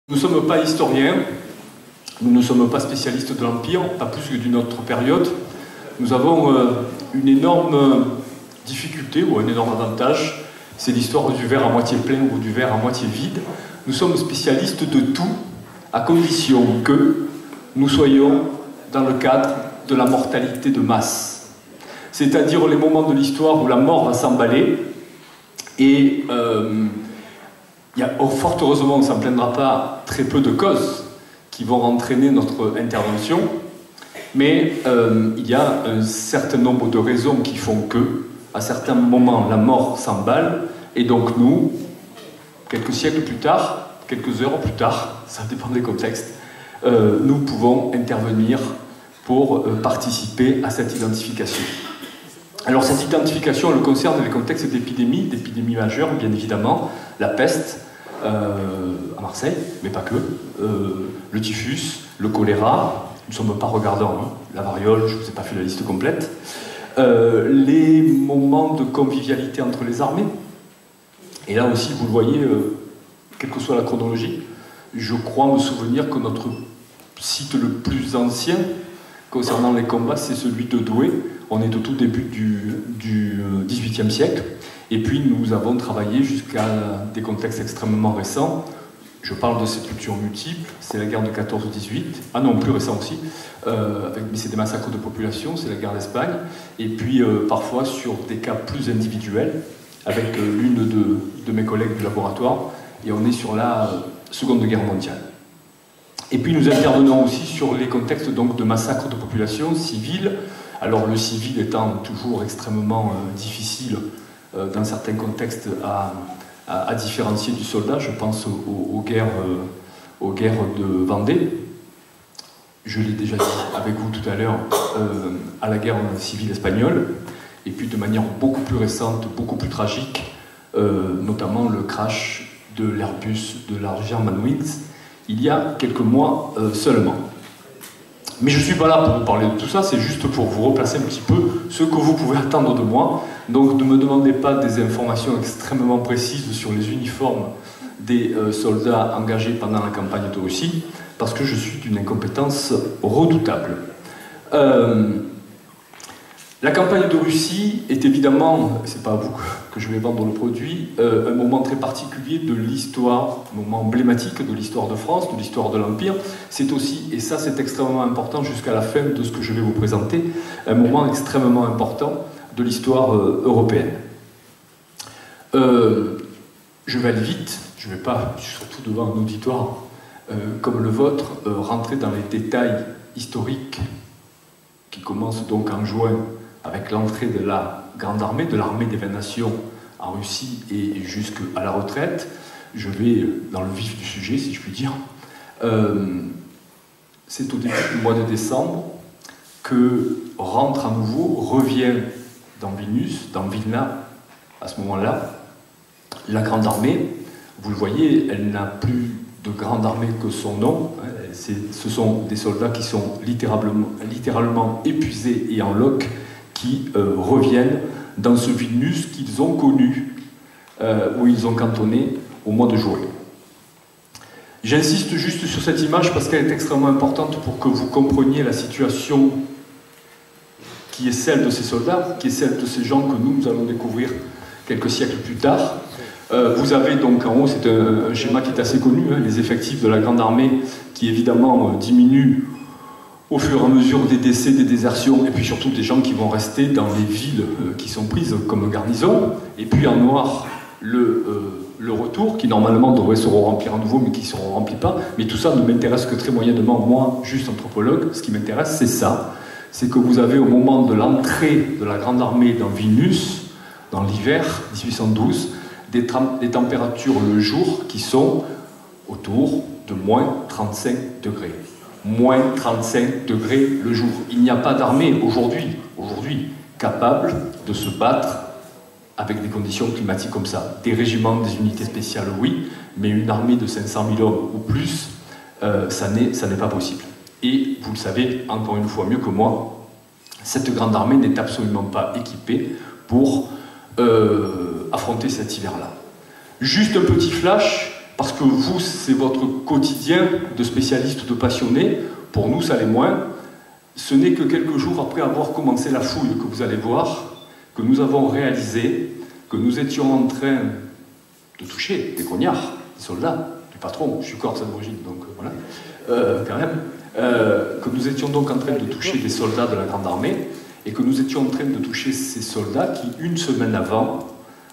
Nous ne sommes pas historiens, nous ne sommes pas spécialistes de l'Empire, pas plus que d'une autre période. Nous avons une énorme difficulté ou un énorme avantage, c'est l'histoire du verre à moitié plein ou du verre à moitié vide. Nous sommes spécialistes de tout, à condition que nous soyons dans le cadre de la mortalité de masse. C'est-à-dire les moments de l'histoire où la mort va s'emballer et fort heureusement, on ne s'en plaindra pas, très peu de causes qui vont entraîner notre intervention, mais il y a un certain nombre de raisons qui font que, à certains moments, la mort s'emballe, et donc nous, quelques siècles plus tard, quelques heures plus tard, ça dépend des contextes, nous pouvons intervenir pour participer à cette identification. Alors cette identification, elle concerne les contextes d'épidémies majeures, bien évidemment, la peste, à Marseille, mais pas que, le typhus, le choléra, nous ne sommes pas regardants, hein, la variole, je ne vous ai pas fait la liste complète, les moments de convivialité entre les armées, et là aussi, vous le voyez, quelle que soit la chronologie, je crois me souvenir que notre site le plus ancien, concernant les combats, c'est celui de Douai. On est au tout début du XVIIIe siècle. Et puis nous avons travaillé jusqu'à des contextes extrêmement récents. Je parle de sépultures multiples, c'est la guerre de 14-18. Ah non, plus récent aussi. Mais c'est des massacres de population, c'est la guerre d'Espagne. Et puis parfois sur des cas plus individuels, avec l'une de mes collègues du laboratoire. Et on est sur la Seconde Guerre mondiale. Et puis nous intervenons aussi sur les contextes donc, de massacres de population civiles. Alors le civil étant toujours extrêmement difficile dans certains contextes à différencier du soldat. Je pense aux guerres de Vendée. Je l'ai déjà dit avec vous tout à l'heure, à la guerre civile espagnole. Et puis de manière beaucoup plus récente, beaucoup plus tragique, notamment le crash de l'Airbus de la Germanwings, il y a quelques mois seulement. Mais je ne suis pas là pour vous parler de tout ça, c'est juste pour vous replacer un petit peu ce que vous pouvez attendre de moi. Donc ne me demandez pas des informations extrêmement précises sur les uniformes des soldats engagés pendant la campagne de Russie, parce que je suis d'une incompétence redoutable. La campagne de Russie est évidemment, c'est pas à vous que je vais vendre le produit, un moment très particulier de l'histoire, un moment emblématique de l'histoire de France, de l'histoire de l'Empire. C'est aussi, et ça c'est extrêmement important jusqu'à la fin de ce que je vais vous présenter, un moment extrêmement important de l'histoire européenne. Je vais aller vite, je ne vais pas, surtout devant un auditoire comme le vôtre, rentrer dans les détails historiques qui commencent donc en juin avec l'entrée de la Grande Armée, de l'armée des 20 nations en Russie et jusqu'à la retraite. Je vais dans le vif du sujet, si je puis dire. C'est au début du mois de décembre que rentre à nouveau, revient dans Vilnius, dans Vilna, à ce moment-là, la Grande Armée. Vous le voyez, elle n'a plus de Grande Armée que son nom. Ce sont des soldats qui sont littéralement épuisés et en loc, qui reviennent dans ce Vilnius qu'ils ont connu, où ils ont cantonné au mois de juin. J'insiste juste sur cette image parce qu'elle est extrêmement importante pour que vous compreniez la situation qui est celle de ces soldats, qui est celle de ces gens que nous allons découvrir quelques siècles plus tard. Vous avez donc en haut, c'est un schéma qui est assez connu, hein, les effectifs de la Grande Armée qui évidemment diminuent au fur et à mesure des décès, des désertions, et puis surtout des gens qui vont rester dans les villes qui sont prises comme garnison. Et puis en noir, le retour, qui normalement devrait se remplir à nouveau, mais qui ne se remplit pas. Mais tout ça ne m'intéresse que très moyennement, moi, juste anthropologue. Ce qui m'intéresse, c'est ça. C'est que vous avez au moment de l'entrée de la Grande Armée dans Vilnius, dans l'hiver 1812, des températures le jour qui sont autour de moins 35 degrés. Moins 35 degrés le jour. Il n'y a pas d'armée aujourd'hui capable de se battre avec des conditions climatiques comme ça. Des régiments, des unités spéciales, oui, mais une armée de 500 000 hommes ou plus, ça n'est pas possible. Et vous le savez, encore une fois mieux que moi, cette grande armée n'est absolument pas équipée pour affronter cet hiver-là. Juste un petit flash, parce que vous, c'est votre quotidien de spécialiste, de passionné. Pour nous, ça l'est moins. Ce n'est que quelques jours après avoir commencé la fouille que vous allez voir, que nous avons réalisé, que nous étions en train de toucher des cognards, des soldats, du patron. Je suis corse d'origine, donc voilà, quand même. Que nous étions donc en train de toucher des soldats de la Grande Armée, et que nous étions en train de toucher ces soldats qui, une semaine avant,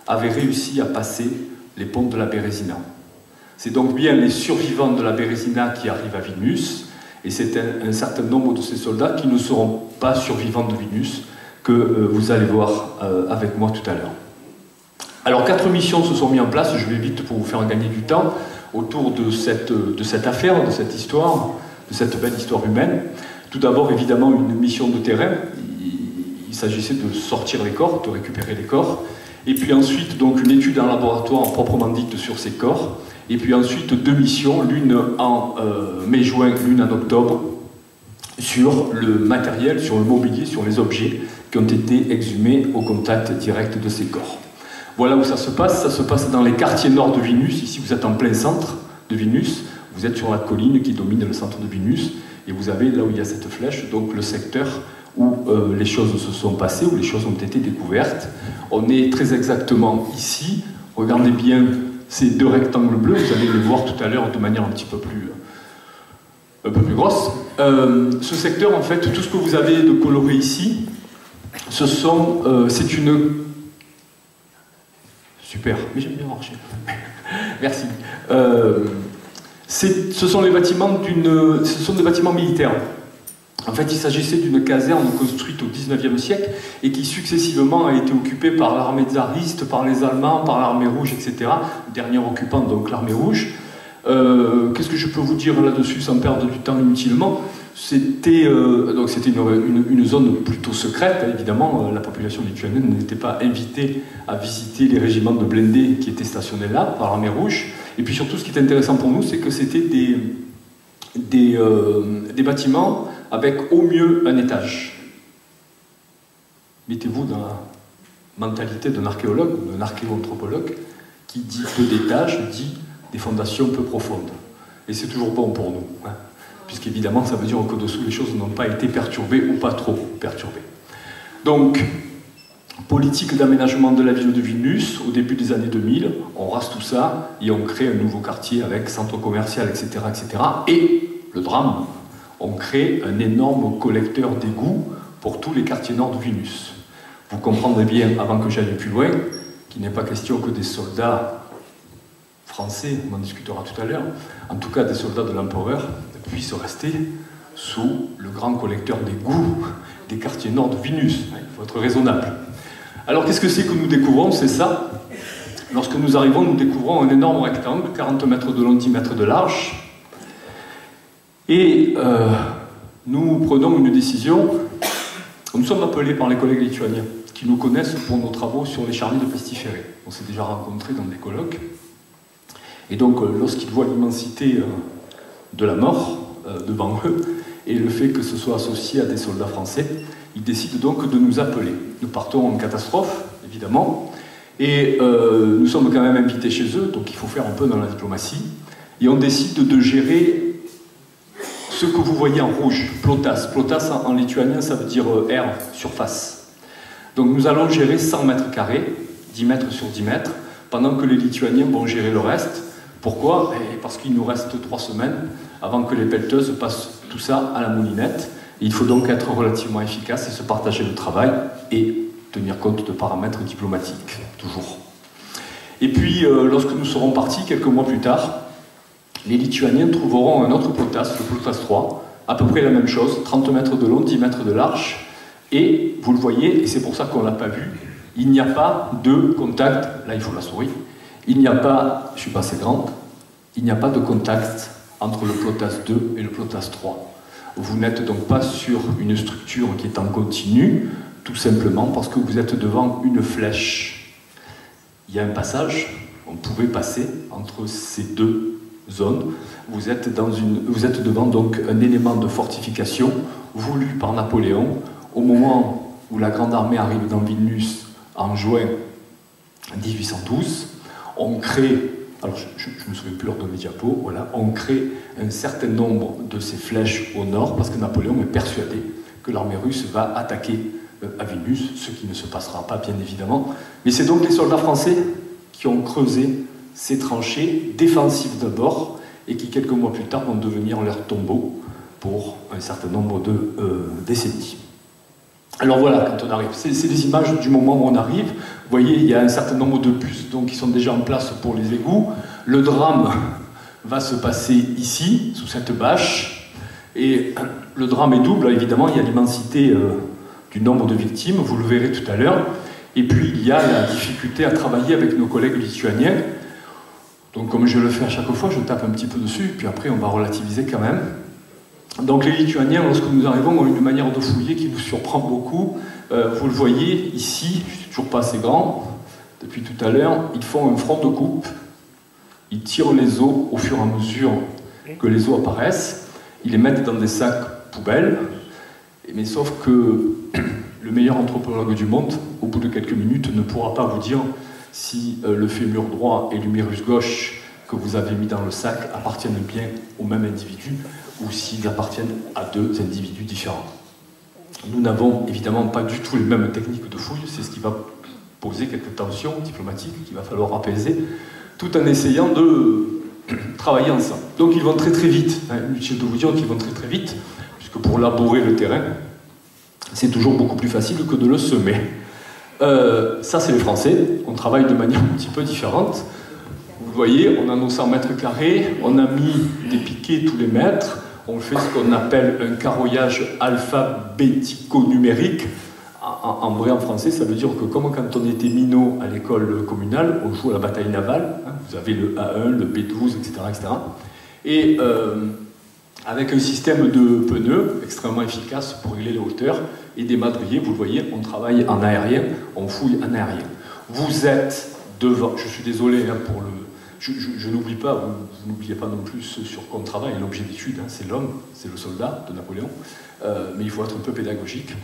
avaient réussi à passer les ponts de la Bérésina. C'est donc bien les survivants de la Bérésina qui arrivent à Vilnius, et c'est un certain nombre de ces soldats qui ne seront pas survivants de Vilnius, que vous allez voir avec moi tout à l'heure. Alors 4 missions se sont mises en place, je vais vite pour vous faire gagner du temps, autour de cette affaire, de cette histoire, de cette belle histoire humaine. Tout d'abord, évidemment, une mission de terrain. Il s'agissait de sortir les corps, de récupérer les corps. Et puis ensuite, donc, une étude en laboratoire proprement dite sur ces corps. Et puis ensuite, 2 missions, l'une en mai-juin, l'une en octobre, sur le matériel, sur le mobilier, sur les objets qui ont été exhumés au contact direct de ces corps. Voilà où ça se passe dans les quartiers nord de Vilnius. Ici, vous êtes en plein centre de Vilnius. Vous êtes sur la colline qui domine le centre de Vilnius, et vous avez, là où il y a cette flèche, donc le secteur où les choses se sont passées, où les choses ont été découvertes. On est très exactement ici. Regardez bien ces 2 rectangles bleus, vous allez les voir tout à l'heure de manière un peu plus grosse. Ce secteur, en fait, tout ce que vous avez de coloré ici, c'est une... Super, mais j'aime bien marcher. Merci. Ce sont des bâtiments militaires. En fait, il s'agissait d'une caserne construite au XIXe siècle et qui successivement a été occupée par l'armée tsariste, par les Allemands, par l'armée rouge, etc. Dernier occupant, donc l'armée rouge. Qu'est-ce que je peux vous dire là-dessus sans perdre du temps inutilement? C'était une zone plutôt secrète, évidemment. La population lituanienne n'était pas invitée à visiter les régiments de blindés qui étaient stationnés là, par l'armée rouge. Et puis surtout, ce qui est intéressant pour nous, c'est que c'était des bâtiments avec au mieux un étage. Mettez-vous dans la mentalité d'un archéologue, d'un archéoanthropologue, qui dit peu d'étages, dit des fondations peu profondes. Et c'est toujours bon pour nous, hein, puisqu'évidemment, ça veut dire qu'au dessous, les choses n'ont pas été perturbées ou pas trop perturbées. Donc, politique d'aménagement de la ville de Vilnius, au début des années 2000, on rase tout ça et on crée un nouveau quartier avec centre commercial, etc., etc. Et, le drame, on crée un énorme collecteur d'égouts pour tous les quartiers nord de Vilnius. Vous comprendrez bien, avant que j'aille plus loin, qu'il n'est pas question que des soldats français, on en discutera tout à l'heure, en tout cas des soldats de l'empereur, puissent rester sous le grand collecteur d'égouts des quartiers nord de Vilnius. Il faut être raisonnable. Alors qu'est-ce que c'est que nous découvrons? C'est ça. Lorsque nous arrivons, nous découvrons un énorme rectangle, 40 mètres de long, 10 mètres de large, et nous prenons une décision. Nous sommes appelés par les collègues lituaniens qui nous connaissent pour nos travaux sur les charniers de pestiférés. On s'est déjà rencontrés dans des colloques. Et donc, lorsqu'ils voient l'immensité de la mort devant eux, et le fait que ce soit associé à des soldats français, ils décident donc de nous appeler. Nous partons en catastrophe, évidemment, et nous sommes quand même invités chez eux, donc il faut faire un peu dans la diplomatie, et on décide de gérer ce que vous voyez en rouge, plotas. Plotas en lituanien, ça veut dire air, surface. Donc nous allons gérer 100 mètres carrés, 10 mètres sur 10 mètres, pendant que les Lituaniens vont gérer le reste. Pourquoi? Parce qu'il nous reste 3 semaines avant que les pelleteuses passent tout ça à la moulinette. Et il faut donc être relativement efficace et se partager le travail et tenir compte de paramètres diplomatiques, toujours. Et puis, lorsque nous serons partis, quelques mois plus tard, les Lituaniens trouveront un autre plotas, le plotas 3, à peu près la même chose, 30 mètres de long, 10 mètres de large, et vous le voyez, et c'est pour ça qu'on ne l'a pas vu, il n'y a pas de contact, là il faut la souris, il n'y a pas, je ne suis pas assez grande, il n'y a pas de contact entre le plotas 2 et le plotas 3. Vous n'êtes donc pas sur une structure qui est en continu, tout simplement parce que vous êtes devant une flèche. Il y a un passage, on pouvait passer entre ces deux zones. Vous êtes devant donc un élément de fortification voulu par Napoléon au moment où la Grande Armée arrive dans Vilnius en juin 1812. On crée alors je ne me souviens plus lors de mes diapos, voilà, on crée un certain nombre de ces flèches au nord parce que Napoléon est persuadé que l'armée russe va attaquer à Vilnius, ce qui ne se passera pas bien évidemment. Mais c'est donc les soldats français qui ont creusé ces tranchées défensives d'abord et qui quelques mois plus tard vont devenir leur tombeau pour un certain nombre de décennies. Alors voilà, quand on arrive, c'est des images du moment où on arrive. Vous voyez, il y a un certain nombre de bus donc, qui sont déjà en place pour les égouts. Le drame va se passer ici, sous cette bâche. Et le drame est double, évidemment, il y a l'immensité du nombre de victimes, vous le verrez tout à l'heure. Et puis, il y a la difficulté à travailler avec nos collègues lituaniens. Donc, comme je le fais à chaque fois, je tape un petit peu dessus, puis après, on va relativiser quand même. Donc les Lituaniens, lorsque nous arrivons, ont une manière de fouiller qui nous surprend beaucoup. Vous le voyez ici, je ne suis toujours pas assez grand, depuis tout à l'heure, ils font un front de coupe, ils tirent les os au fur et à mesure que les os apparaissent, ils les mettent dans des sacs poubelles, mais sauf que le meilleur anthropologue du monde, au bout de quelques minutes, ne pourra pas vous dire si le fémur droit et l'humérus gauche que vous avez mis dans le sac appartiennent bien au même individu, ou s'ils appartiennent à deux individus différents. Nous n'avons évidemment pas du tout les mêmes techniques de fouille, c'est ce qui va poser quelques tensions diplomatiques qu'il va falloir apaiser, tout en essayant de travailler ensemble. Donc ils vont très très vite, inutile de vous dire qu'ils vont très très vite, puisque pour labourer le terrain, c'est toujours beaucoup plus facile que de le semer. Ça c'est les Français, on travaille de manière un petit peu différente. Vous voyez, on a nos 100 mètres carrés, on a mis des piquets tous les mètres, on fait ce qu'on appelle un carroyage alphabético-numérique. En vrai, en français, ça veut dire que comme quand on était minot à l'école communale, on joue à la bataille navale, hein, vous avez le A1, le B12, etc. etc. Et avec un système de pneus extrêmement efficace pour régler les hauteurs, et des madriers, vous le voyez, on travaille en aérien, on fouille en aérien. Vous êtes devant, je suis désolé hein, pour le... Je n'oublie pas, vous n'oubliez pas non plus ce sur quoi on travaille, l'objet d'étude, hein, c'est l'homme, c'est le soldat de Napoléon, mais il faut être un peu pédagogique.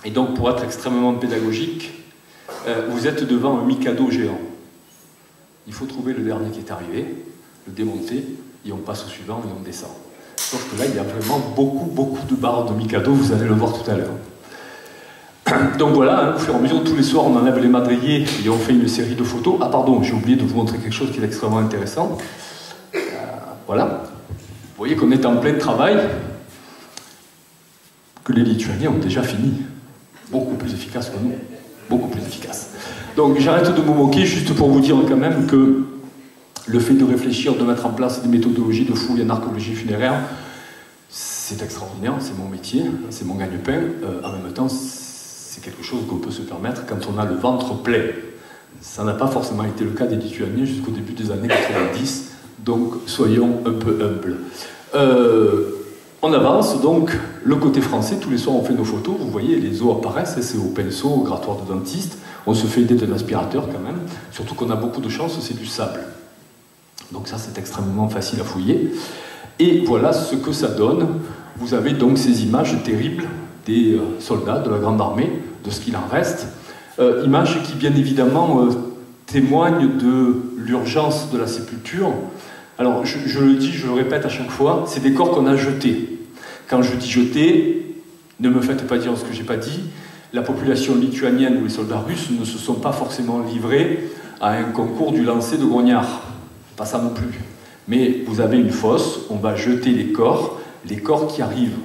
Et donc, pour être extrêmement pédagogique, vous êtes devant un Mikado géant. Il faut trouver le dernier qui est arrivé, le démonter, et on passe au suivant et on descend. Sauf que là, il y a vraiment beaucoup de barres de Mikado, vous allez le voir tout à l'heure. Donc voilà, hein, au fur et à mesure, tous les soirs, on enlève les madriers et on fait une série de photos. Ah pardon, j'ai oublié de vous montrer quelque chose qui est extrêmement intéressant. Voilà. Vous voyez qu'on est en plein travail, que les Lituaniens ont déjà fini. Beaucoup plus efficace que nous. Beaucoup plus efficace. Donc j'arrête de me moquer juste pour vous dire quand même que le fait de réfléchir, de mettre en place des méthodologies de fouille en archéologie funéraire, c'est extraordinaire, c'est mon métier, c'est mon gagne-pain. En même temps, c'est quelque chose qu'on peut se permettre quand on a le ventre plein. Ça n'a pas forcément été le cas des Lituaniens jusqu'au début des années 90, donc soyons un peu humbles. On avance, donc, le côté français, tous les soirs on fait nos photos, vous voyez, les os apparaissent, c'est au pinceau, au grattoir de dentiste, on se fait aider d'un aspirateur quand même, surtout qu'on a beaucoup de chance, c'est du sable. Donc ça c'est extrêmement facile à fouiller. Et voilà ce que ça donne. Vous avez donc ces images terribles des soldats de la Grande Armée, de ce qu'il en reste. Images qui bien évidemment témoignent de l'urgence de la sépulture. Alors je le dis, je le répète à chaque fois, c'est des corps qu'on a jetés. Quand je dis jetés, ne me faites pas dire ce que j'ai pas dit, la population lituanienne ou les soldats russes ne se sont pas forcément livrés à un concours du lancer de grognards. Pas ça non plus. Mais vous avez une fosse, on va jeter les corps qui arrivent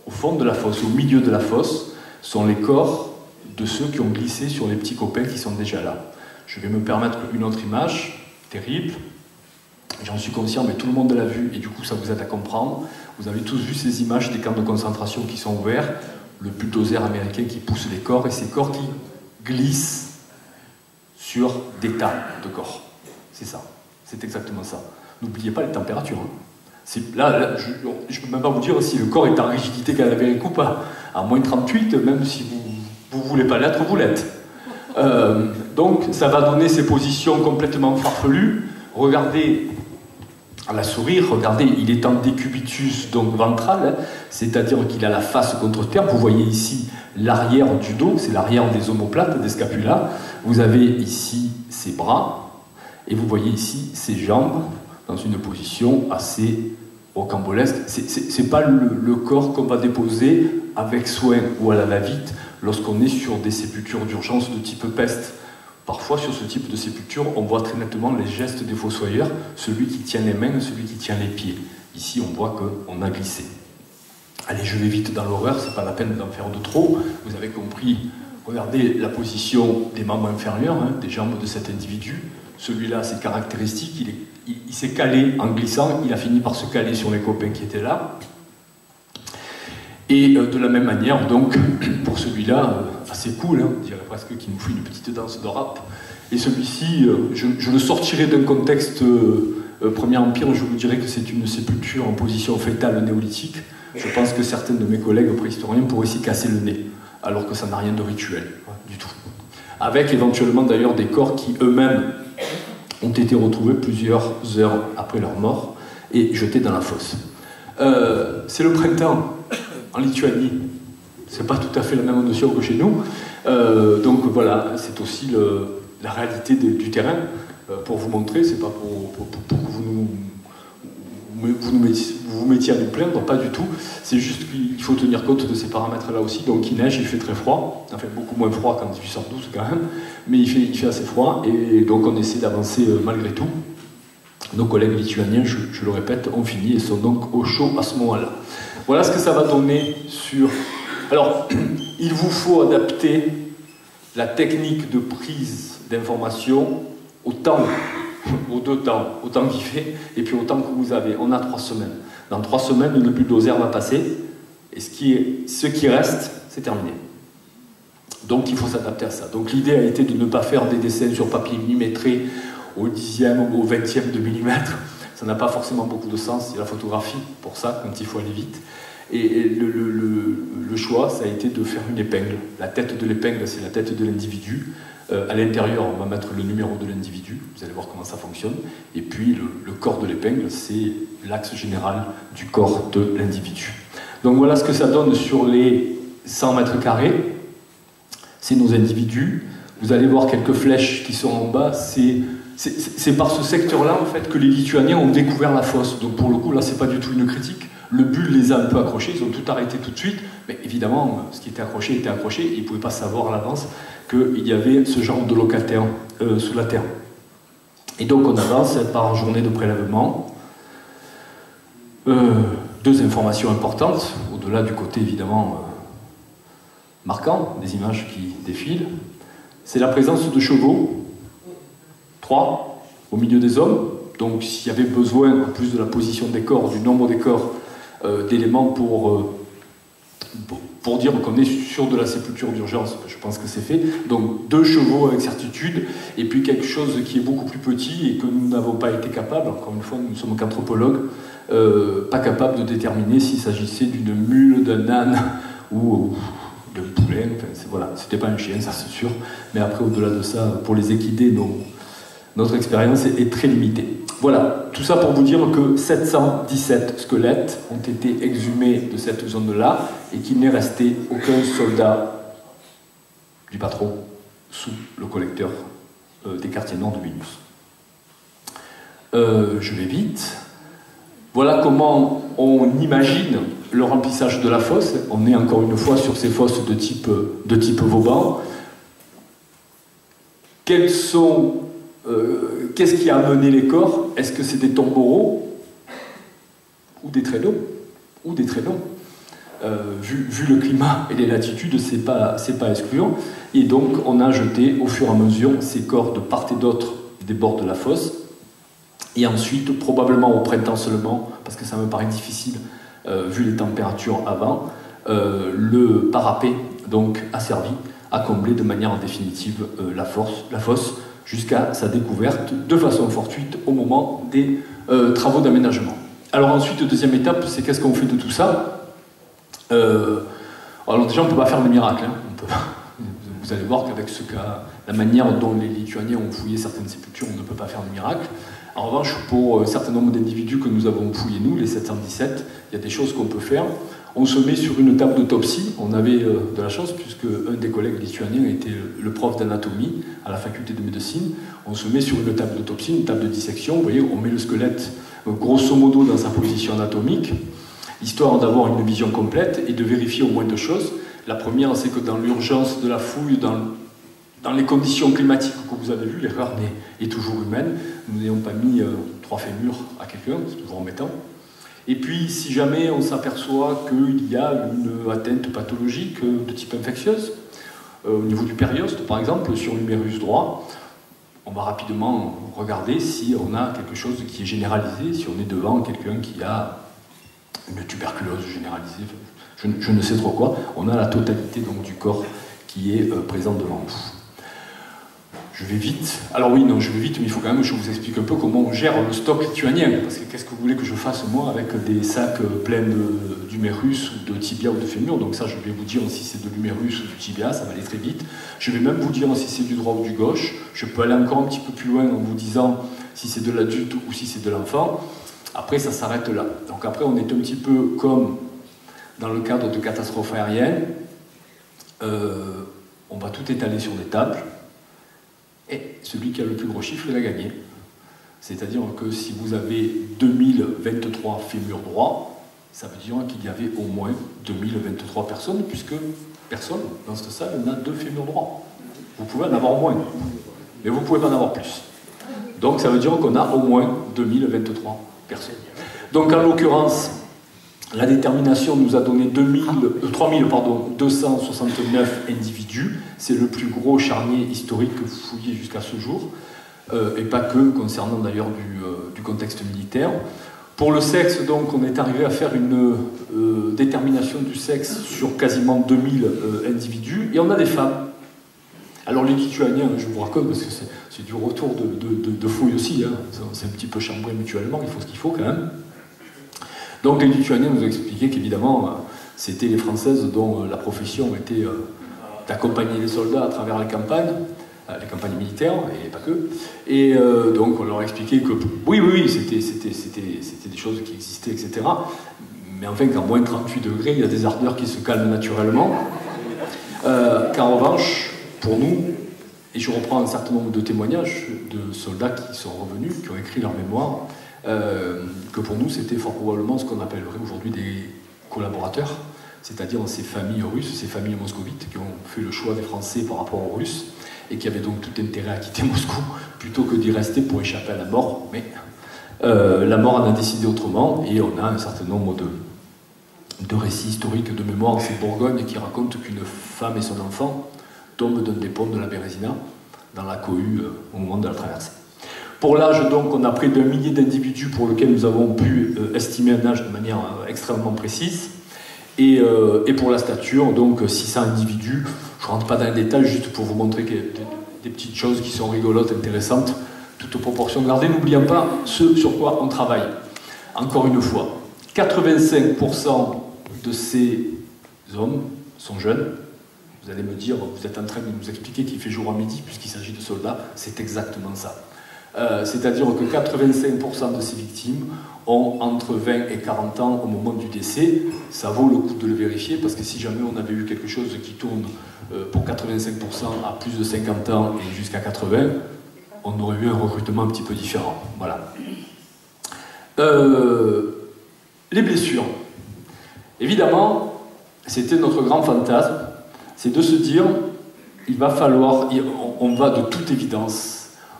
au fond de la fosse, au milieu de la fosse, sont les corps de ceux qui ont glissé sur les petits copains qui sont déjà là. Je vais me permettre une autre image, terrible, j'en suis conscient, mais tout le monde l'a vu, et du coup ça vous aide à comprendre. Vous avez tous vu ces images des camps de concentration qui sont ouverts, le bulldozer américain qui pousse les corps, et ces corps qui glissent sur des tas de corps. C'est ça, c'est exactement ça. N'oubliez pas les températures. Hein. Là, je ne peux même pas vous dire si le corps est en rigidité cadavérique ou pas. À moins 38, même si vous ne voulez pas l'être, vous l'êtes. Donc, ça va donner ces positions complètement farfelues. Regardez à la souris, regardez, il est en décubitus, donc ventral, hein, c'est-à-dire qu'il a la face contre terre. Vous voyez ici l'arrière du dos, c'est l'arrière des omoplates, des scapulas. Vous avez ici ses bras. Et vous voyez ici ses jambes dans une position assez rocambolesque. C'est pas le corps qu'on va déposer avec soin ou à la va-vite lorsqu'on est sur des sépultures d'urgence de type peste. Parfois, sur ce type de sépulture, on voit très nettement les gestes des fossoyeurs, celui qui tient les mains, celui qui tient les pieds. Ici, on voit qu'on a glissé. Allez, je vais vite dans l'horreur, c'est pas la peine d'en faire de trop. Vous avez compris, regardez la position des membres inférieurs, hein, des jambes de cet individu. Celui-là, c'est caractéristique, il s'est calé en glissant, il a fini par se caler sur les copains qui étaient là. Et de la même manière, donc, pour celui-là, assez cool, hein, on dirait presque qu'il nous fait une petite danse de rap. Et celui-ci, je le sortirai d'un contexte Premier Empire, je vous dirais que c'est une sépulture en position fétale néolithique. Je pense que certains de mes collègues préhistoriens pourraient s'y casser le nez, alors que ça n'a rien de rituel, du tout. Avec éventuellement d'ailleurs des corps qui eux-mêmes ont été retrouvés plusieurs heures après leur mort et jetés dans la fosse. C'est le printemps en Lituanie. C'est pas tout à fait la même notion que chez nous. Donc voilà, c'est aussi la réalité du terrain. Pour vous montrer, c'est pas pour que vous vous mettiez à nous plaindre, pas du tout. C'est juste qu'il faut tenir compte de ces paramètres-là aussi. Donc il neige, il fait très froid, enfin beaucoup moins froid qu'en 1812 quand même, mais il fait assez froid, et donc on essaie d'avancer malgré tout. Nos collègues lituaniens, je le répète, ont fini et sont donc au chaud à ce moment-là. Voilà ce que ça va donner sur... Alors, il vous faut adapter la technique de prise d'information au temps, aux deux temps, au temps qu'il fait, et puis au temps que vous avez. On a 3 semaines. Dans 3 semaines, le bulldozer va passer, et ce qui reste, c'est terminé. Donc il faut s'adapter à ça. Donc l'idée a été de ne pas faire des dessins sur papier millimétré au 10e ou au 20e de millimètre. Ça n'a pas forcément beaucoup de sens, c'est la photographie pour ça, quand il faut aller vite. Et le choix, ça a été de faire une épingle. La tête de l'épingle, c'est la tête de l'individu. À l'intérieur, on va mettre le numéro de l'individu, vous allez voir comment ça fonctionne. Et puis le corps de l'épingle, c'est l'axe général du corps de l'individu. Donc voilà ce que ça donne sur les 100 mètres carrés. C'est nos individus. Vous allez voir quelques flèches qui sont en bas. C'est par ce secteur-là, en fait, que les Lituaniens ont découvert la fosse. Donc pour le coup, là, c'est pas du tout une critique. Le bulle les a un peu accrochés, ils ont tout arrêté tout de suite. Mais évidemment, ce qui était accroché, et ils ne pouvaient pas savoir à l'avance qu'il y avait ce genre de locataires sous la terre. Et donc on avance par journée de prélèvement. 2 informations importantes, au-delà du côté évidemment marquant, des images qui défilent. C'est la présence de chevaux, 3, au milieu des hommes. Donc s'il y avait besoin, en plus de la position des corps, du nombre des corps, d'éléments pour dire qu'on est sur de la sépulture d'urgence, je pense que c'est fait. Donc 2 chevaux avec certitude, et puis quelque chose qui est beaucoup plus petit et que nous n'avons pas été capables, encore une fois, nous ne sommes qu'anthropologues, pas capables de déterminer s'il s'agissait d'une mule, d'un âne ou d'un poulet. Enfin, voilà, c'était pas un chien, ça c'est sûr. Mais après, au-delà de ça, pour les équidés, notre expérience est très limitée. Voilà, tout ça pour vous dire que 717 squelettes ont été exhumés de cette zone-là et qu'il n'est resté aucun soldat du patron sous le collecteur des quartiers nord de Vilnius. Je vais vite. Voilà comment on imagine le remplissage de la fosse. On est encore une fois sur ces fosses de type Vauban. Qu'est-ce qui a amené les corps? Est-ce que c'est des tombereaux ou des traîneaux? Vu le climat et les latitudes, c'est pas excluant. Et donc, on a jeté au fur et à mesure ces corps de part et d'autre des bords de la fosse. Et ensuite, probablement au printemps seulement, parce que ça me paraît difficile, vu les températures avant, le parapet donc, a servi à combler de manière définitive la fosse, jusqu'à sa découverte de façon fortuite au moment des travaux d'aménagement. Alors ensuite, deuxième étape, c'est qu'est-ce qu'on fait de tout ça? Alors déjà, on ne peut pas faire de miracle. Hein. Vous allez voir qu'avec la manière dont les Lituaniens ont fouillé certaines sépultures, on ne peut pas faire de miracle. En revanche, pour un certain nombre d'individus que nous avons fouillés, nous, les 717, il y a des choses qu'on peut faire. On se met sur une table d'autopsie. On avait de la chance puisque un des collègues lituaniens était le prof d'anatomie à la faculté de médecine. On se met sur une table d'autopsie, une table de dissection. Vous voyez, on met le squelette grosso modo dans sa position anatomique, histoire d'avoir une vision complète et de vérifier au moins deux choses. La première, c'est que dans l'urgence de la fouille, dans les conditions climatiques que vous avez vues, l'erreur est toujours humaine. Nous n'ayons pas mis 3 fémurs à quelqu'un, c'est toujours embêtant. Et puis, si jamais on s'aperçoit qu'il y a une atteinte pathologique de type infectieuse, au niveau du périoste, par exemple, sur l'humérus droit, on va rapidement regarder si on a quelque chose qui est généralisé, si on est devant quelqu'un qui a une tuberculose généralisée, je ne sais trop quoi. On a la totalité donc, du corps qui est présent devant nous. Je vais vite. Alors oui, non, je vais vite, mais il faut quand même que je vous explique un peu comment on gère le stock lituanien. Parce que qu'est-ce que vous voulez que je fasse, moi, avec des sacs pleins d'humérus ou de tibia ou de fémur. Donc ça, je vais vous dire si c'est de l'humérus ou du tibia, ça va aller très vite. Je vais même vous dire si c'est du droit ou du gauche. Je peux aller encore un petit peu plus loin en vous disant si c'est de l'adulte ou si c'est de l'enfant. Après, ça s'arrête là. Donc après, on est un petit peu comme dans le cadre de catastrophes aériennes. On va tout étaler sur des tables. Et celui qui a le plus gros chiffre, il a gagné. C'est-à-dire que si vous avez 2023 fémurs droits, ça veut dire qu'il y avait au moins 2023 personnes, puisque personne dans cette salle n'a 2 fémurs droits. Vous pouvez en avoir moins, mais vous ne pouvez pas en avoir plus. Donc ça veut dire qu'on a au moins 2023 personnes. Donc en l'occurrence, la détermination nous a donné 3269 individus. C'est le plus gros charnier historique fouillé jusqu'à ce jour, et pas que, concernant d'ailleurs du contexte militaire. Pour le sexe, donc, on est arrivé à faire une détermination du sexe sur quasiment 2000 individus, et on a des femmes. Alors les Lituaniens, je vous raconte, parce que c'est du retour de fouille aussi, hein. C'est un petit peu chambré mutuellement, il faut ce qu'il faut quand même. Donc les Lituaniens nous ont expliqué qu'évidemment, c'était les Françaises dont la profession était d'accompagner les soldats à travers les campagnes militaires, et pas que. Et donc on leur a expliqué que oui, c'était des choses qui existaient, etc. Mais enfin qu'en moins 38 degrés, il y a des ardeurs qui se calment naturellement. Qu'en revanche, pour nous, et je reprends un certain nombre de témoignages de soldats qui sont revenus, qui ont écrit leur mémoire, que pour nous c'était fort probablement ce qu'on appellerait aujourd'hui des collaborateurs, c'est-à-dire ces familles russes, ces familles moscovites qui ont fait le choix des Français par rapport aux Russes et qui avaient donc tout intérêt à quitter Moscou plutôt que d'y rester pour échapper à la mort. Mais la mort en a décidé autrement et on a un certain nombre de récits historiques de mémoire. C'est Bourgogne qui raconte qu'une femme et son enfant tombent d'un des ponts de la Bérésina dans la cohue au moment de la traversée. Pour l'âge, donc, on a près d'1 millier d'individus pour lesquels nous avons pu estimer un âge de manière extrêmement précise. Et pour la stature, donc 600 individus. Je ne rentre pas dans les détails, juste pour vous montrer des petites choses qui sont rigolotes, intéressantes, toute proportion gardée. N'oublions pas ce sur quoi on travaille. Encore une fois, 85% de ces hommes sont jeunes. Vous allez me dire, vous êtes en train de nous expliquer qu'il fait jour à midi puisqu'il s'agit de soldats. C'est exactement ça. C'est-à-dire que 85% de ces victimes ont entre 20 et 40 ans au moment du décès. Ça vaut le coup de le vérifier parce que si jamais on avait eu quelque chose qui tourne pour 85% à plus de 50 ans et jusqu'à 80, on aurait eu un recrutement un petit peu différent. Voilà. Les blessures. Évidemment, c'était notre grand fantasme, c'est de se dire, il va falloir, on va de toute évidence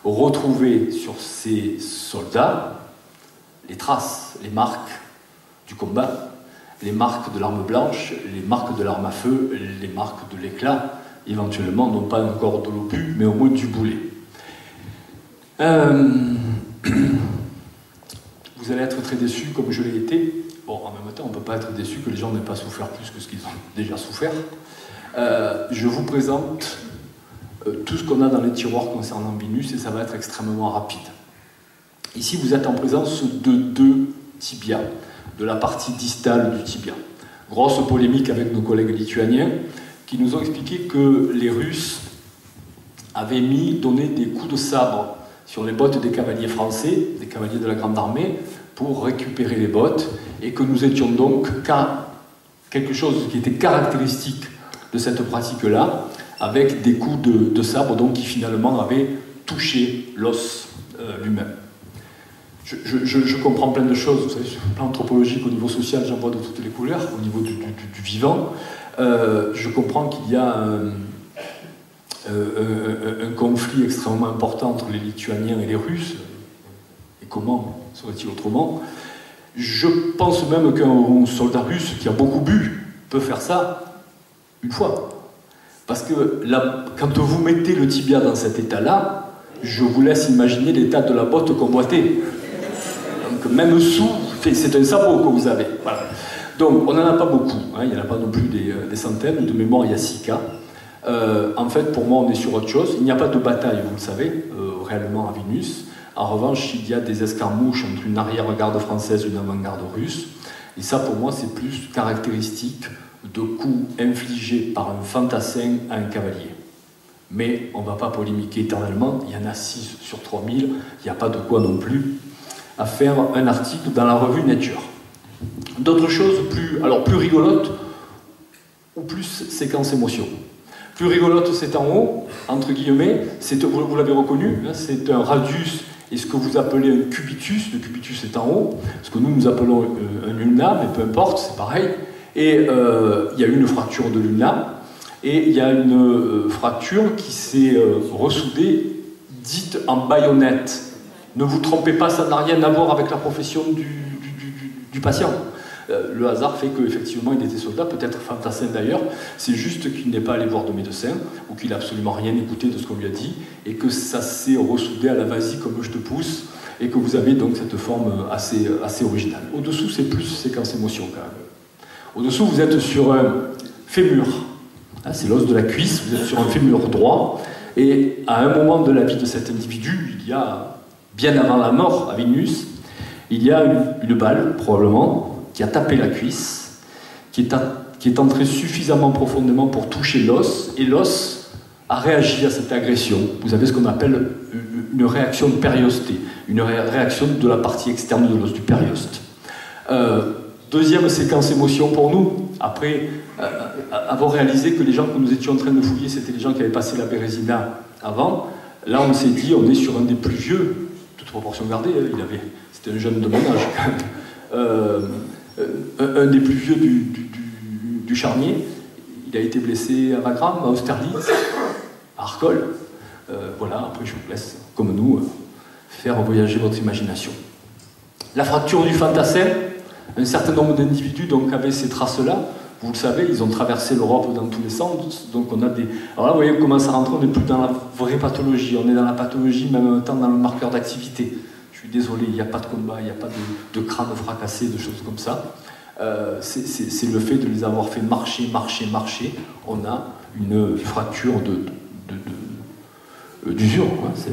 retrouver sur ces soldats les traces, les marques du combat, les marques de l'arme blanche, les marques de l'arme à feu, les marques de l'éclat, éventuellement, non pas encore de l'obus, mais au moins du boulet. Vous allez être très déçus, comme je l'ai été. Bon, en même temps, on ne peut pas être déçu que les gens n'aient pas souffert plus que ce qu'ils ont déjà souffert. Je vous présente tout ce qu'on a dans les tiroirs concernant Vénus et ça va être extrêmement rapide. Ici, vous êtes en présence de 2 tibias, de la partie distale du tibia. Grosse polémique avec nos collègues lituaniens qui nous ont expliqué que les Russes avaient donné des coups de sabre sur les bottes des cavaliers français, des cavaliers de la Grande Armée, pour récupérer les bottes et que nous étions donc qu'à quelque chose qui était caractéristique de cette pratique-là, avec des coups de sabre donc, qui finalement avaient touché l'os lui-même. Je comprends plein de choses, vous savez, sur le plan anthropologique, au niveau social, j'en vois de toutes les couleurs, au niveau du vivant. Je comprends qu'il y a un conflit extrêmement important entre les Lituaniens et les Russes. Et comment serait-il autrement? Je pense même qu'un soldat russe qui a beaucoup bu peut faire ça une fois. Parce que là, quand vous mettez le tibia dans cet état-là, je vous laisse imaginer l'état de la botte convoitée. Donc même sous, c'est un sabot que vous avez. Voilà. Donc on n'en a pas beaucoup, hein, il n'y en a pas non plus des centaines, de mémoire il y a 6 cas. En fait, pour moi, on est sur autre chose. Il n'y a pas de bataille, vous le savez, réellement à Vilnius. En revanche, il y a des escarmouches entre une arrière-garde française et une avant-garde russe. Et ça, pour moi, c'est plus caractéristique de coups infligés par un fantassin à un cavalier. Mais on ne va pas polémiquer éternellement. Il y en a 6 sur 3000. Il n'y a pas de quoi non plus à faire un article dans la revue Nature. D'autres choses plus rigolotes ou plus séquence émotion. Plus rigolote, c'est en haut, entre guillemets, vous l'avez reconnu, hein, c'est un radius et ce que vous appelez un cubitus, le cubitus est en haut, ce que nous appelons un ulna, mais peu importe, c'est pareil, et il y a une fracture de l'ulna, et il y a une fracture qui s'est ressoudée, dite en baïonnette. Ne vous trompez pas, ça n'a rien à voir avec la profession du patient. Le hasard fait qu'effectivement il était soldat, peut-être fantassin d'ailleurs, c'est juste qu'il n'est pas allé voir de médecin, ou qu'il n'a absolument rien écouté de ce qu'on lui a dit, et que ça s'est ressoudé à la vas-y comme je te pousse, et que vous avez donc cette forme assez originale. Au-dessous, c'est plus séquence émotion quand même. Au-dessous, vous êtes sur un fémur, hein, c'est l'os de la cuisse, vous êtes sur un fémur droit, et à un moment de la vie de cet individu, il y a, bien avant la mort à Vilnius, il y a une balle, probablement, qui a tapé la cuisse, qui est entrée suffisamment profondément pour toucher l'os, et l'os a réagi à cette agression. Vous avez ce qu'on appelle une réaction de périostée, une réaction de la partie externe de l'os, du périoste. Deuxième séquence émotion pour nous, après avoir réalisé que les gens que nous étions en train de fouiller, c'était les gens qui avaient passé la Bérésina avant, là on s'est dit, on est sur un des plus vieux, toute proportion gardée, hein, c'était un jeune de mon âge quand même, un des plus vieux du charnier. Il a été blessé à Wagram, à Austerlitz, à Arcole. Voilà, après je vous laisse, comme nous, faire voyager votre imagination. La fracture du fantassin, un certain nombre d'individus donc avaient ces traces-là. Vous le savez, ils ont traversé l'Europe dans tous les sens. Donc on a des... Alors là, vous voyez, on commence à rentrer, on n'est plus dans la vraie pathologie, on est dans la pathologie, mais en même temps dans le marqueur d'activité. Je suis désolé, il n'y a pas de combat, il n'y a pas de crâne fracassé, de choses comme ça. C'est le fait de les avoir fait marcher. On a une fracture d'usure. C'est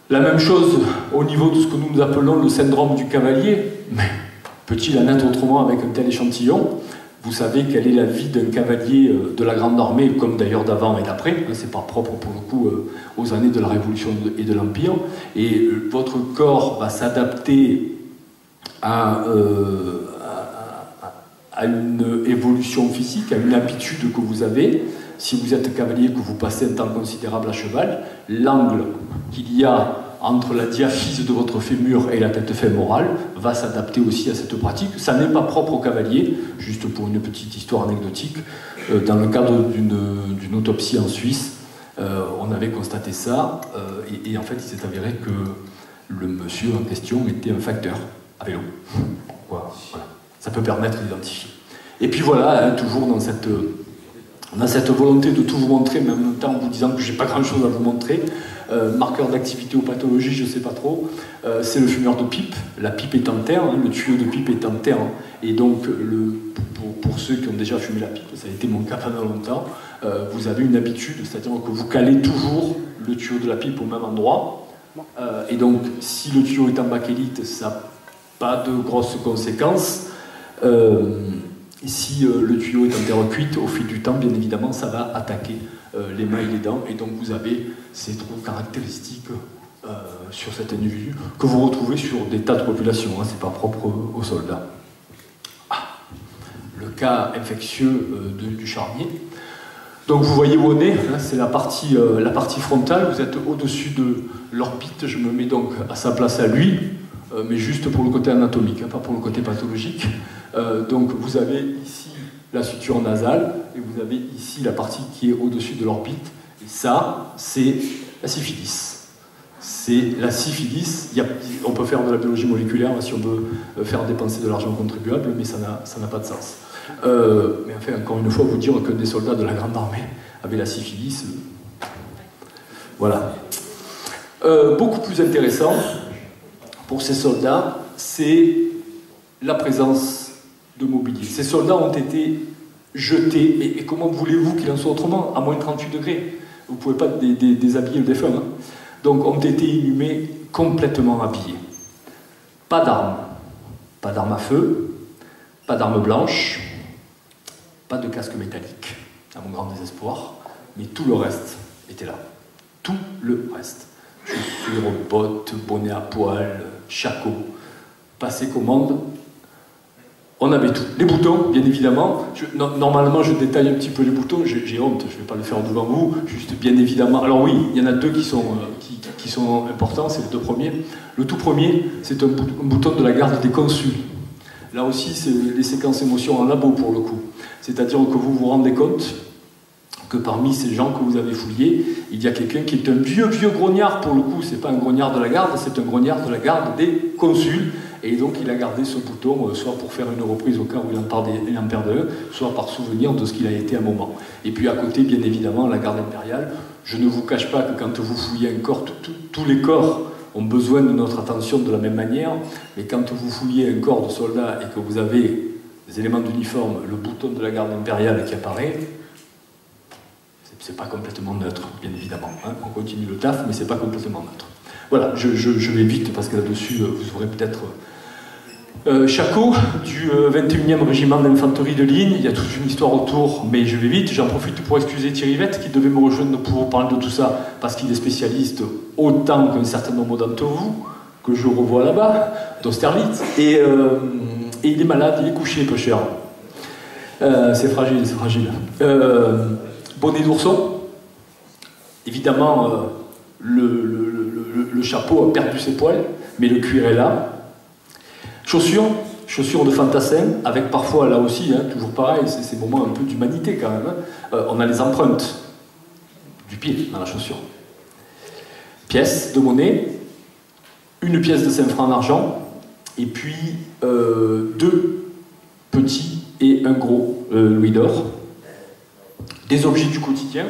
la même chose au niveau de ce que nous appelons le syndrome du cavalier. Mais peut-il en être autrement avec un tel échantillon? Vous savez quelle est la vie d'un cavalier de la Grande Armée, comme d'ailleurs d'avant et d'après. C'est pas propre pour le coup aux années de la Révolution et de l'Empire. Et votre corps va s'adapter à une évolution physique, à une habitude que vous avez. Si vous êtes cavalier, que vous passez un temps considérable à cheval, l'angle qu'il y a entre la diaphyse de votre fémur et la tête fémorale va s'adapter aussi à cette pratique. Ça n'est pas propre au cavalier, juste pour une petite histoire anecdotique. Dans le cadre d'une autopsie en Suisse, on avait constaté ça, et en fait il s'est avéré que le monsieur en question était un facteur à vélo. Voilà. Ça peut permettre d'identifier. Et puis voilà, hein, toujours dans cette volonté de tout vous montrer, mais en même temps en vous disant que j'ai pas grand chose à vous montrer. Marqueur d'activité ou pathologie, je ne sais pas trop, c'est le fumeur de pipe. La pipe est en terre, hein, le tuyau de pipe est en terre, et donc pour ceux qui ont déjà fumé la pipe, ça a été mon cas pendant longtemps, vous avez une habitude, c'est-à-dire que vous calez toujours le tuyau de la pipe au même endroit, et donc si le tuyau est en bakélite, ça n'a pas de grosses conséquences. Si le tuyau est en terre cuite, au fil du temps, bien évidemment, ça va attaquer les mains et les dents, et donc vous avez ces trois caractéristiques sur cet individu que vous retrouvez sur des tas de populations, hein, c'est pas propre aux soldats. le cas infectieux du charnier. Donc vous voyez où on est, hein, c'est la partie frontale, vous êtes au-dessus de l'orbite, je me mets donc à sa place à lui, mais juste pour le côté anatomique, hein, pas pour le côté pathologique. Donc vous avez ici la suture nasale, et vous avez ici la partie qui est au-dessus de l'orbite, et ça, c'est la syphilis. C'est la syphilis, on peut faire de la biologie moléculaire si on veut faire dépenser de l'argent contribuable, mais ça n'a pas de sens. Mais enfin, encore une fois, vous dire que des soldats de la Grande Armée avaient la syphilis, voilà. Beaucoup plus intéressant pour ces soldats, c'est la présence de mobilier. Ces soldats ont été jetés, et comment voulez-vous qu'il en soit autrement, à moins de 38 degrés? Vous ne pouvez pas déshabiller le défunt, hein. Donc ont été inhumés complètement habillés. Pas d'armes à feu, pas d'armes blanches, pas de casque métallique, à mon grand désespoir, mais tout le reste était là. Tout le reste. Chaussures, bottes, bonnet à poil, shako, passé commande, on avait tout. Les boutons, bien évidemment. Normalement, je détaille un petit peu les boutons, j'ai honte, je ne vais pas le faire devant vous, juste bien évidemment. Alors oui, il y en a deux qui sont importants, c'est les deux premiers. Le tout premier, c'est un bouton de la garde des consuls. Là aussi, c'est les séquences émotions en labo pour le coup. C'est-à-dire que vous vous rendez compte que parmi ces gens que vous avez fouillés, il y a quelqu'un qui est un vieux grognard pour le coup. C'est pas un grognard de la garde, c'est un grognard de la garde des consuls. Et donc il a gardé ce bouton, soit pour faire une reprise au cas où il en perd un, soit par souvenir de ce qu'il a été à un moment. Et puis à côté, bien évidemment, la garde impériale. Je ne vous cache pas que quand vous fouillez un corps, tous les corps ont besoin de notre attention de la même manière, mais quand vous fouillez un corps de soldat et que vous avez des éléments d'uniforme, le bouton de la garde impériale qui apparaît, c'est pas complètement neutre, bien évidemment. Hein. On continue le taf, mais c'est pas complètement neutre. Voilà, je vais vite parce que là-dessus, vous aurez peut-être... Chaco, du 21e régiment d'infanterie de ligne, il y a toute une histoire autour, mais je vais vite. J'en profite pour excuser Thierry Vette qui devait me rejoindre pour vous parler de tout ça, parce qu'il est spécialiste autant qu'un certain nombre d'entre vous, que je revois là-bas, d'Austerlitz, et il est malade, il est couché, peu cher. C'est fragile, c'est fragile. Bonnet d'ourson, évidemment, le chapeau a perdu ses poils, mais le cuir est là. Chaussures de fantassin, avec parfois, là aussi, hein, toujours pareil, c'est ces moments un peu d'humanité quand même. Hein. On a les empreintes du pied dans la chaussure. Pièce de monnaie, une pièce de 5 francs d'argent, et puis 2 petits et un gros louis d'or. Des objets du quotidien.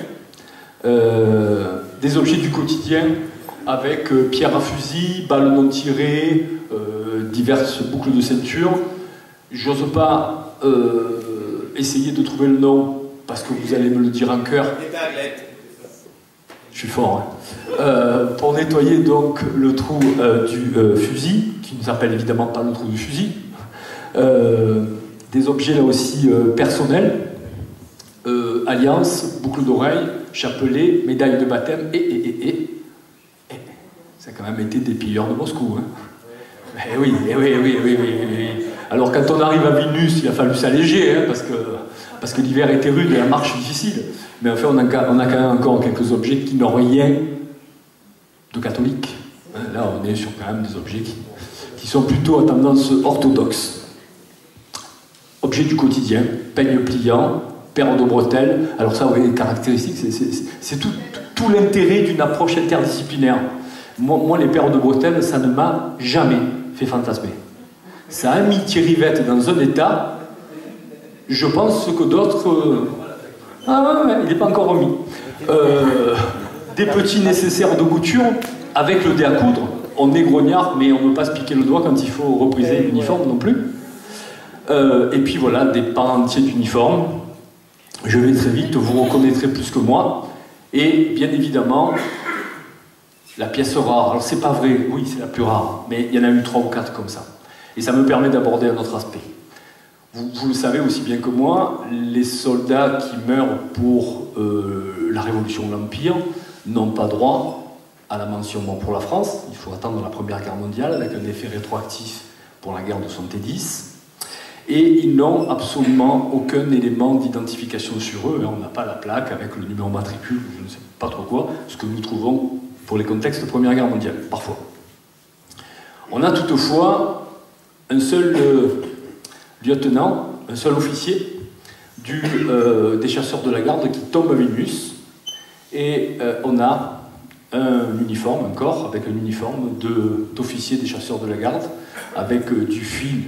Avec pierre à fusil, balles non tirées, diverses boucles de ceinture. J'ose pas essayer de trouver le nom, parce que vous allez me le dire en chœur. Je suis fort. Hein. Pour nettoyer donc le trou du fusil, qui ne s'appelle évidemment pas le trou du fusil. Des objets là aussi personnels. Alliance, boucle d'oreille, chapelet, médaille de baptême, et ça a quand même été des pilleurs de Moscou. Hein. Oui. Alors quand on arrive à Vilnius, il a fallu s'alléger, hein, parce que l'hiver était rude et la marche difficile. Mais enfin, on a quand même encore quelques objets qui n'ont rien de catholique. Là, on est sur quand même des objets qui sont plutôt à tendance orthodoxe. Objets du quotidien, peigne pliant, paire de bretelles. Alors ça, vous voyez, les caractéristiques, c'est tout l'intérêt d'une approche interdisciplinaire. Moi, les paires de bretelles, ça ne m'a jamais fait fantasmer. Ça a mis Thierry Vette dans un état, je pense que d'autres... il n'est pas encore remis. Des petits nécessaires de couture, avec le dé à coudre. On est grognard, mais on ne veut pas se piquer le doigt quand il faut repriser l'uniforme non plus. Et puis voilà, des pans entiers d'uniforme. Je vais très vite, vous reconnaîtrez plus que moi. Et bien évidemment, la pièce rare. Alors c'est pas vrai, oui c'est la plus rare, mais il y en a eu 3 ou 4 comme ça. Et ça me permet d'aborder un autre aspect. Vous le savez aussi bien que moi, les soldats qui meurent pour la Révolution de l'Empire n'ont pas droit à la mention mort pour la France. Il faut attendre la Première Guerre mondiale avec un effet rétroactif pour la guerre de 70. Et ils n'ont absolument aucun élément d'identification sur eux. On n'a pas la plaque avec le numéro matricule, je ne sais pas trop quoi, ce que nous trouvons pour les contextes de Première Guerre mondiale, parfois. On a toutefois un seul lieutenant, un seul officier des chasseurs de la garde qui tombe à Vilnius, et on a un uniforme, un corps avec un uniforme d'officier des chasseurs de la garde, avec du fil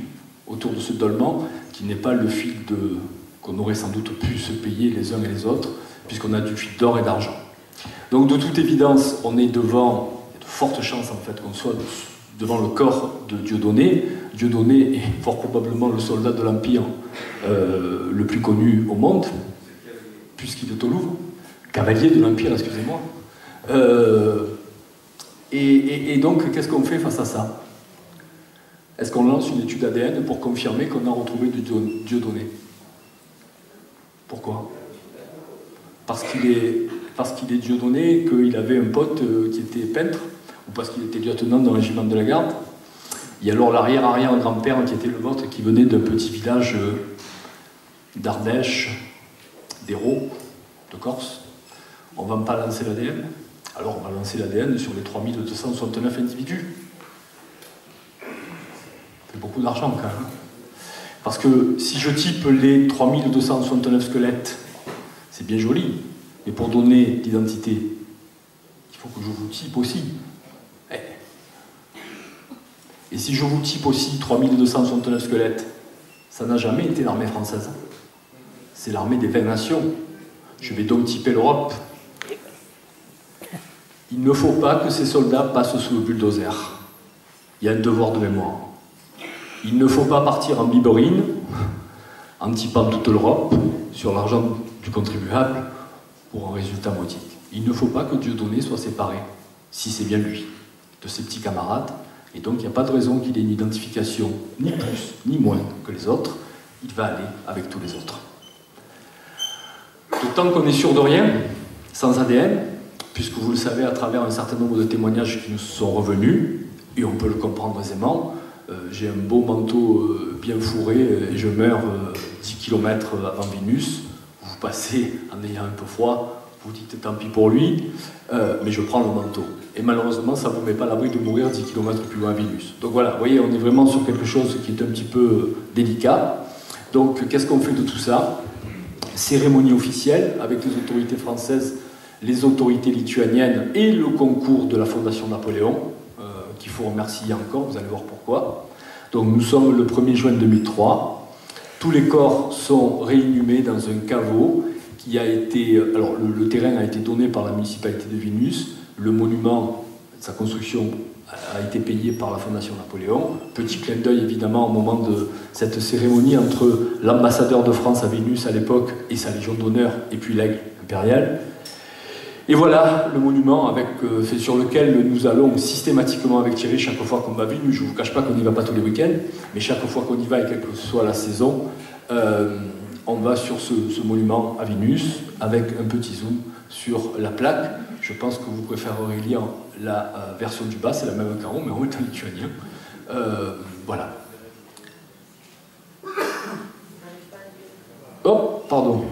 autour de ce dolman, qui n'est pas le fil qu'on aurait sans doute pu se payer les uns et les autres, puisqu'on a du fil d'or et d'argent. Donc de toute évidence, on est devant, il y a de fortes chances en fait qu'on soit devant le corps de Dieudonné. Dieudonné est fort probablement le soldat de l'Empire le plus connu au monde, puisqu'il est au Louvre. Cavalier de l'Empire, excusez-moi. Et donc, qu'est-ce qu'on fait face à ça? Est-ce qu'on lance une étude ADN pour confirmer qu'on a retrouvé du Dieudonné? Pourquoi? Parce qu'il est Dieudonné, qu'il avait un pote qui était peintre, ou parce qu'il était lieutenant dans le régiment de la garde. Il y a alors l'arrière-arrière-grand-père qui était le vôtre, qui venait d'un petit village d'Ardèche, d'Hérault, de Corse. On ne va pas lancer l'ADN. Alors on va lancer l'ADN sur les 3269 individus. C'est beaucoup d'argent quand même. Parce que si je type les 3269 squelettes, c'est bien joli, mais pour donner l'identité, il faut que je vous type aussi. Et si je vous type aussi 3269 squelettes, ça n'a jamais été l'armée française. C'est l'armée des 20 nations. Je vais donc typer l'Europe. Il ne faut pas que ces soldats passent sous le bulldozer. Il y a un devoir de mémoire. Il ne faut pas partir en biberine, en typant toute l'Europe, sur l'argent du contribuable, pour un résultat modique. Il ne faut pas que Dieudonné soit séparé, si c'est bien lui, de ses petits camarades. Et donc il n'y a pas de raison qu'il ait une identification ni plus ni moins que les autres. Il va aller avec tous les autres. D'autant qu'on est sûr de rien, sans ADN, puisque vous le savez à travers un certain nombre de témoignages qui nous sont revenus, et on peut le comprendre aisément, j'ai un beau manteau bien fourré et je meurs 10 km avant Vilnius. Vous passez en ayant un peu froid, vous dites tant pis pour lui, mais je prends le manteau. Et malheureusement, ça ne vous met pas à l'abri de mourir 10 km plus loin à Vilnius. Donc voilà, vous voyez, on est vraiment sur quelque chose qui est un petit peu délicat. Donc qu'est-ce qu'on fait de tout ça? Cérémonie officielle avec les autorités françaises, les autorités lituaniennes et le concours de la Fondation Napoléon, qu'il faut remercier encore, vous allez voir pourquoi. Donc nous sommes le 1er juin 2003. Tous les corps sont réinhumés dans un caveau qui a été... Alors le terrain a été donné par la municipalité de Vilnius. Le monument, sa construction a été payé par la Fondation Napoléon. Petit clin d'œil évidemment au moment de cette cérémonie entre l'ambassadeur de France à Vilnius à l'époque et sa Légion d'honneur et puis l'aigle impérial. Et voilà le monument sur lequel nous allons systématiquement avec Thierry chaque fois qu'on va à Vilnius. Je ne vous cache pas qu'on n'y va pas tous les week-ends, mais chaque fois qu'on y va et quelle que soit la saison, on va sur ce monument à Vilnius avec un petit zoom sur la plaque. Je pense que vous préférerez lire la version du bas, c'est la même carreau, mais en même temps lituanien. Voilà. Oh, pardon.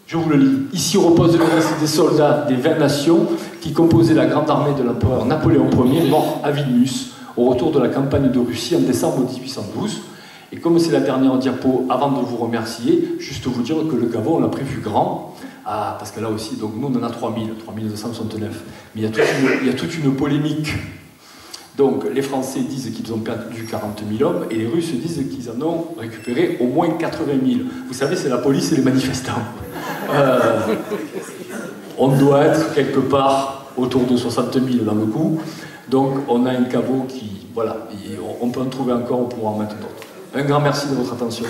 Je vous le lis. Ici repose le reste des soldats des 20 nations qui composaient la grande armée de l'empereur Napoléon Ier, mort à Vilnius, au retour de la campagne de Russie en décembre 1812. Et comme c'est la dernière diapo, avant de vous remercier, juste vous dire que le caveau, on l'a prévu grand. Ah, parce que là aussi, donc nous on en a 3269. Mais il y a toute une polémique. Donc les Français disent qu'ils ont perdu 40 000 hommes et les Russes disent qu'ils en ont récupéré au moins 80 000. Vous savez, c'est la police et les manifestants. On doit être quelque part autour de 60 000 dans le coup. Donc on a un caveau qui, voilà, on peut en trouver encore, on pourra en mettre d'autres. Un grand merci de votre attention.